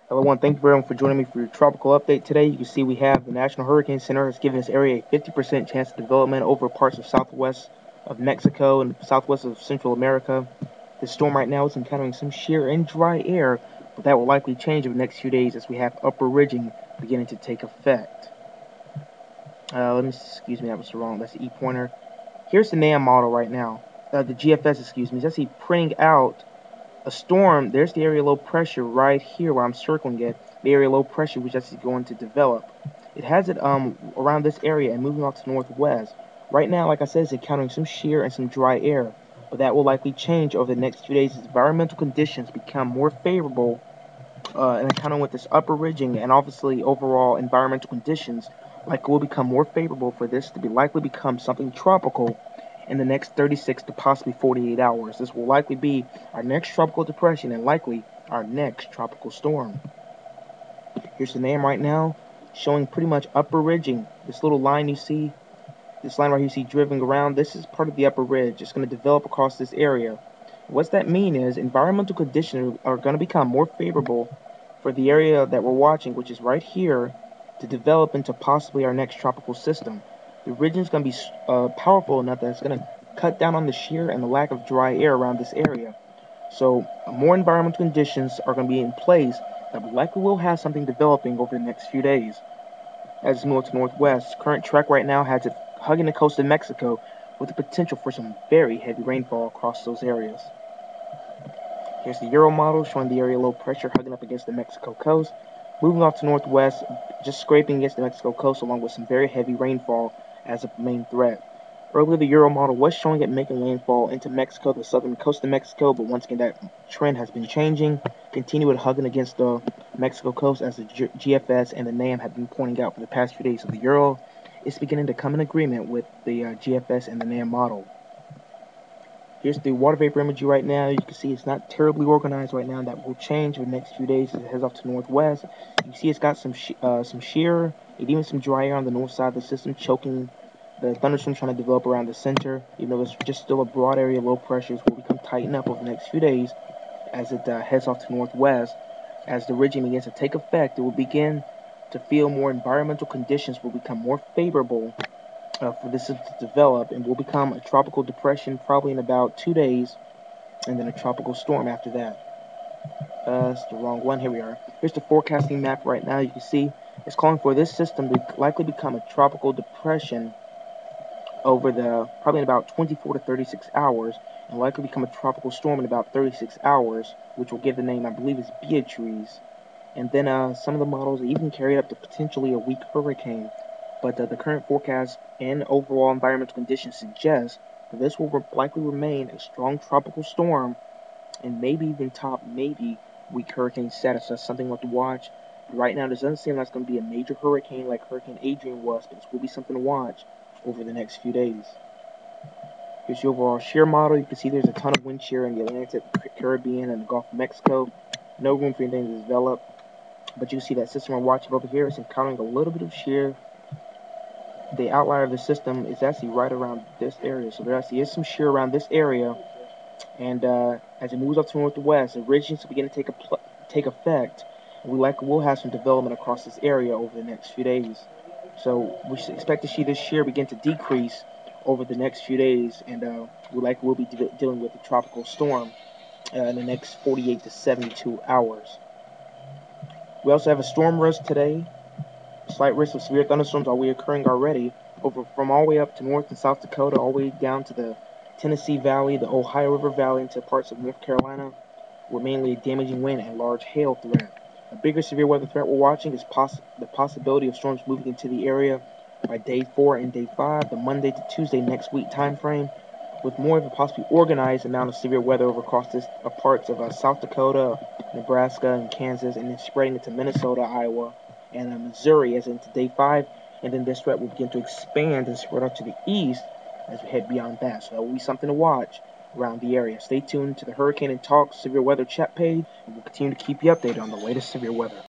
Hello, everyone. Thank you very much for joining me for your tropical update today. You can see we have the National Hurricane Center has given this area a 50% chance of development over parts of southwest of Mexico and southwest of Central America. This storm right now is encountering some shear and dry air, but that will likely change over the next few days as we have upper ridging beginning to take effect. Excuse me, that was wrong. That's the E pointer. Here's the NAM model right now. The GFS, excuse me, is actually printing out a storm. There's the area low pressure right here where I'm circling it. The area low pressure which is going to develop. It has it around this area and moving off to northwest. Right now, like I said, it's encountering some shear and some dry air, but that will likely change over the next few days as environmental conditions become more favorable and encountering with this upper ridging and obviously overall environmental conditions like will become more favorable for this to be likely become something tropical in the next 36 to possibly 48 hours. This will likely be our next tropical depression and likely our next tropical storm. Here's the name right now, showing pretty much upper ridging. This little line you see, this line right here you see driving around, this is part of the upper ridge. It's going to develop across this area. What's that mean is environmental conditions are going to become more favorable for the area that we're watching, which is right here, to develop into possibly our next tropical system. The region is going to be powerful enough that it's going to cut down on the shear and the lack of dry air around this area. So more environmental conditions are going to be in place that likely will have something developing over the next few days. As we move to northwest, current track right now has it hugging the coast of Mexico with the potential for some very heavy rainfall across those areas. Here's the Euro model showing the area low pressure hugging up against the Mexico coast. Moving off to northwest, just scraping against the Mexico coast along with some very heavy rainfall as a main threat. Earlier, the Euro model was showing it making landfall into Mexico, the southern coast of Mexico, but once again, that trend has been changing. Continue it hugging against the Mexico coast as the GFS and the NAM have been pointing out for the past few days. So the Euro is beginning to come in agreement with the GFS and the NAM model. Here's the water vapor imagery right now. You can see it's not terribly organized right now. That will change in the next few days as it heads off to northwest. You can see it's got some shear and even some dry air on the north side of the system, choking the thunderstorm trying to develop around the center. Even though it's just still a broad area of low pressures, will become tightened up over the next few days as it heads off to northwest. As the ridging begins to take effect, it will begin to feel more environmental conditions will become more favorable for this to develop and will become a tropical depression probably in about 2 days and then a tropical storm after that. That's the wrong one. Here we are. Here's the forecasting map right now. You can see it's calling for this system to likely become a tropical depression over the probably in about 24 to 36 hours and likely become a tropical storm in about 36 hours, which will give the name, I believe, is Beatriz. And then some of the models even carry up to potentially a weak hurricane. But the current forecast and overall environmental conditions suggest that this will likely remain a strong tropical storm and maybe even top maybe weak hurricane status. That's something we'll have to watch. Right now, this doesn't seem like it's going to be a major hurricane like Hurricane Adrian was, but this will be something to watch over the next few days. Here's the overall shear model. You can see there's a ton of wind shear in the Atlantic, Caribbean, and the Gulf of Mexico. No room for anything to develop. But you can see that system we're watching over here is encountering a little bit of shear. The outlier of the system is actually right around this area. So there actually is some shear around this area. And as it moves up to northwest, the ridge needs to begin to take effect. And we'll have some development across this area over the next few days. So we should expect to see this shear begin to decrease over the next few days. And we'll be dealing with a tropical storm in the next 48 to 72 hours. We also have a storm risk today. Slight risk of severe thunderstorms are occurring already from all the way up to North and South Dakota, all the way down to the Tennessee Valley, the Ohio River Valley, into parts of North Carolina, with mainly damaging wind and large hail threat. A bigger severe weather threat we're watching is the possibility of storms moving into the area by day 4 and day 5, the Monday to Tuesday next week time frame, with more of a possibly organized amount of severe weather over across parts of South Dakota, Nebraska, and Kansas, and then spreading into Minnesota, Iowa, and Missouri as into day 5, and then this threat will begin to expand and spread out to the east as we head beyond that. So that will be something to watch around the area. Stay tuned to the Hurricane and Talk Severe Weather chat page, and we'll continue to keep you updated on the latest severe weather.